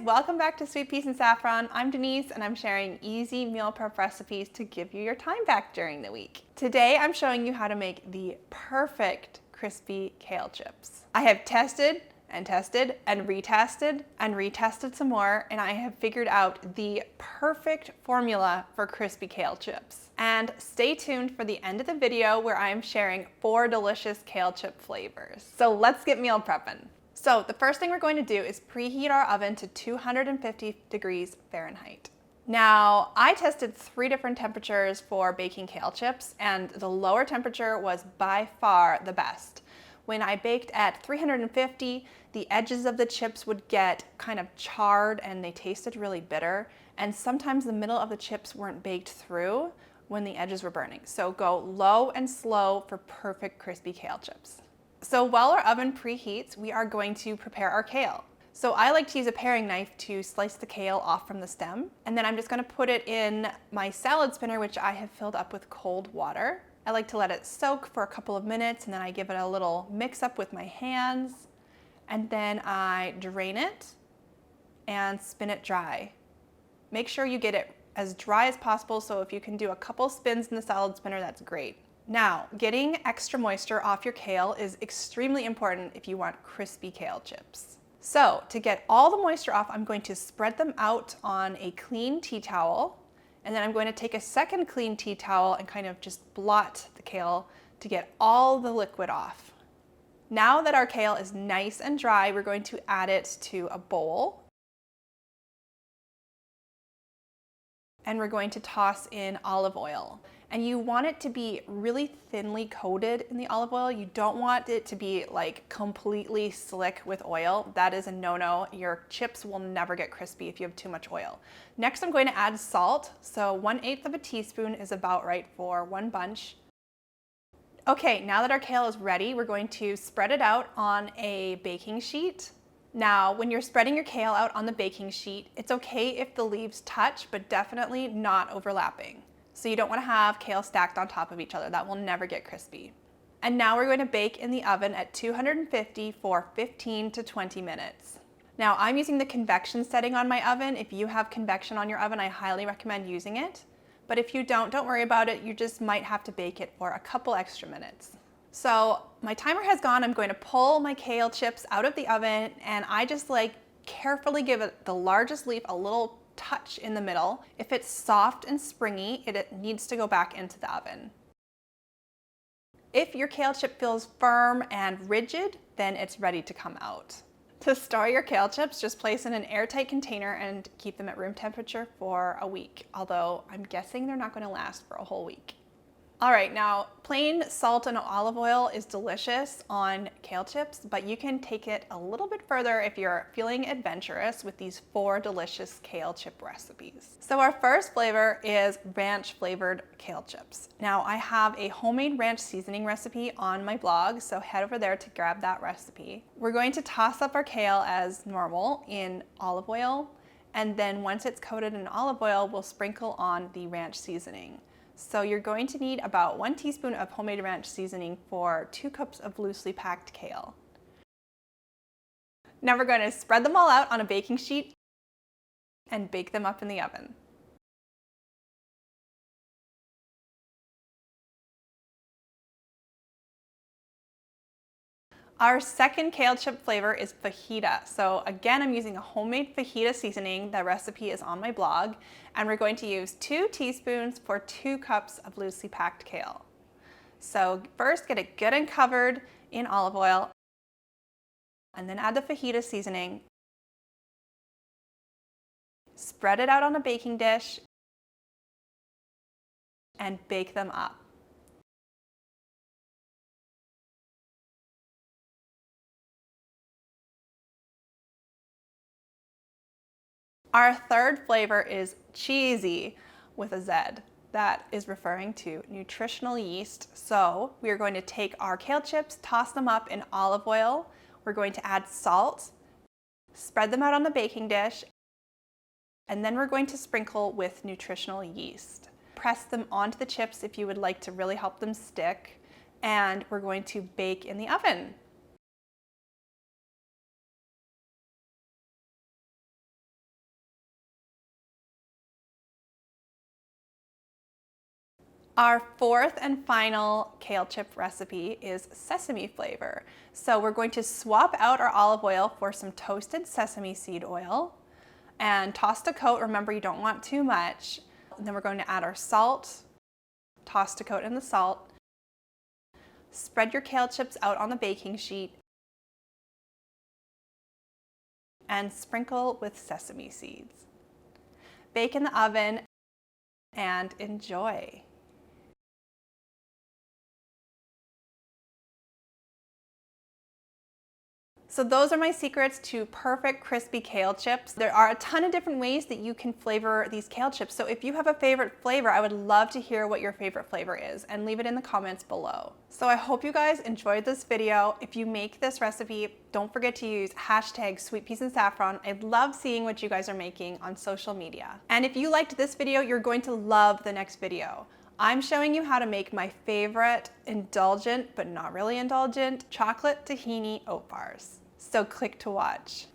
welcome back to Sweet Peas and Saffron. I'm Denise and I'm sharing easy meal prep recipes to give you your time back during the week. Today I'm showing you how to make the perfect crispy kale chips. I have tested and tested and retested some more, and I have figured out the perfect formula for crispy kale chips. And stay tuned for the end of the video where I am sharing 4 delicious kale chip flavors. So let's get meal prepping. So the first thing we're going to do is preheat our oven to 250 degrees Fahrenheit. Now, I tested 3 different temperatures for baking kale chips, and the lower temperature was by far the best. When I baked at 350, the edges of the chips would get kind of charred and they tasted really bitter, and sometimes the middle of the chips weren't baked through when the edges were burning. So go low and slow for perfect crispy kale chips. So while our oven preheats, we are going to prepare our kale. So I like to use a paring knife to slice the kale off from the stem, and then I'm just going to put it in my salad spinner, which I have filled up with cold water. I like to let it soak for a couple of minutes, and then I give it a little mix up with my hands, and then I drain it and spin it dry. Make sure you get it as dry as possible, so if you can do a couple spins in the salad spinner, that's great. Now, getting extra moisture off your kale is extremely important if you want crispy kale chips. So to get all the moisture off, I'm going to spread them out on a clean tea towel, and then I'm going to take a second clean tea towel and kind of just blot the kale to get all the liquid off. Now that our kale is nice and dry, we're going to add it to a bowl. And we're going to toss in olive oil. And you want it to be really thinly coated in the olive oil. You don't want it to be like completely slick with oil. That is a no-no. Your chips will never get crispy if you have too much oil. Next, I'm going to add salt. So 1/8 of a teaspoon is about right for 1 bunch. Okay, now that our kale is ready, we're going to spread it out on a baking sheet. Now, when you're spreading your kale out on the baking sheet, it's okay if the leaves touch, but definitely not overlapping. So you don't want to have kale stacked on top of each other. That will never get crispy. And now we're going to bake in the oven at 250 for 15 to 20 minutes. Now, I'm using the convection setting on my oven. If you have convection on your oven, I highly recommend using it. But if you don't worry about it. You just might have to bake it for a couple extra minutes. So my timer has gone. I'm going to pull my kale chips out of the oven, and I just carefully give it the largest leaf a little touch in the middle. If it's soft and springy, it needs to go back into the oven. If your kale chip feels firm and rigid, then it's ready to come out. To store your kale chips, just place in an airtight container and keep them at room temperature for a week, although I'm guessing they're not going to last for a whole week. All right, now plain salt and olive oil is delicious on kale chips, but you can take it a little bit further if you're feeling adventurous with these 4 delicious kale chip recipes. So our first flavor is ranch flavored kale chips. Now I have a homemade ranch seasoning recipe on my blog, so head over there to grab that recipe. We're going to toss up our kale as normal in olive oil, and then once it's coated in olive oil, we'll sprinkle on the ranch seasoning. So you're going to need about 1 teaspoon of homemade ranch seasoning for 2 cups of loosely packed kale. Now we're going to spread them all out on a baking sheet and bake them up in the oven. Our second kale chip flavor is fajita. So again, I'm using a homemade fajita seasoning. The recipe is on my blog, and we're going to use 2 teaspoons for 2 cups of loosely packed kale. So first, get it good and covered in olive oil, and then add the fajita seasoning. Spread it out on a baking dish and bake them up. Our third flavor is cheesy with a Z. That is referring to nutritional yeast. So we are going to take our kale chips, toss them up in olive oil. We're going to add salt, spread them out on the baking dish, and then we're going to sprinkle with nutritional yeast. Press them onto the chips if you would like to really help them stick, and we're going to bake in the oven. Our fourth and final kale chip recipe is sesame flavor. So we're going to swap out our olive oil for some toasted sesame seed oil and toss to coat. Remember, you don't want too much. And then we're going to add our salt, toss to coat in the salt. Spread your kale chips out on the baking sheet and sprinkle with sesame seeds. Bake in the oven and enjoy. So those are my secrets to perfect crispy kale chips. There are a ton of different ways that you can flavor these kale chips. So if you have a favorite flavor, I would love to hear what your favorite flavor is and leave it in the comments below. So I hope you guys enjoyed this video. If you make this recipe, don't forget to use hashtag #SweetPeasAndSaffron. I love seeing what you guys are making on social media. And if you liked this video, you're going to love the next video. I'm showing you how to make my favorite indulgent, but not really indulgent, chocolate tahini oat bars. So click to watch.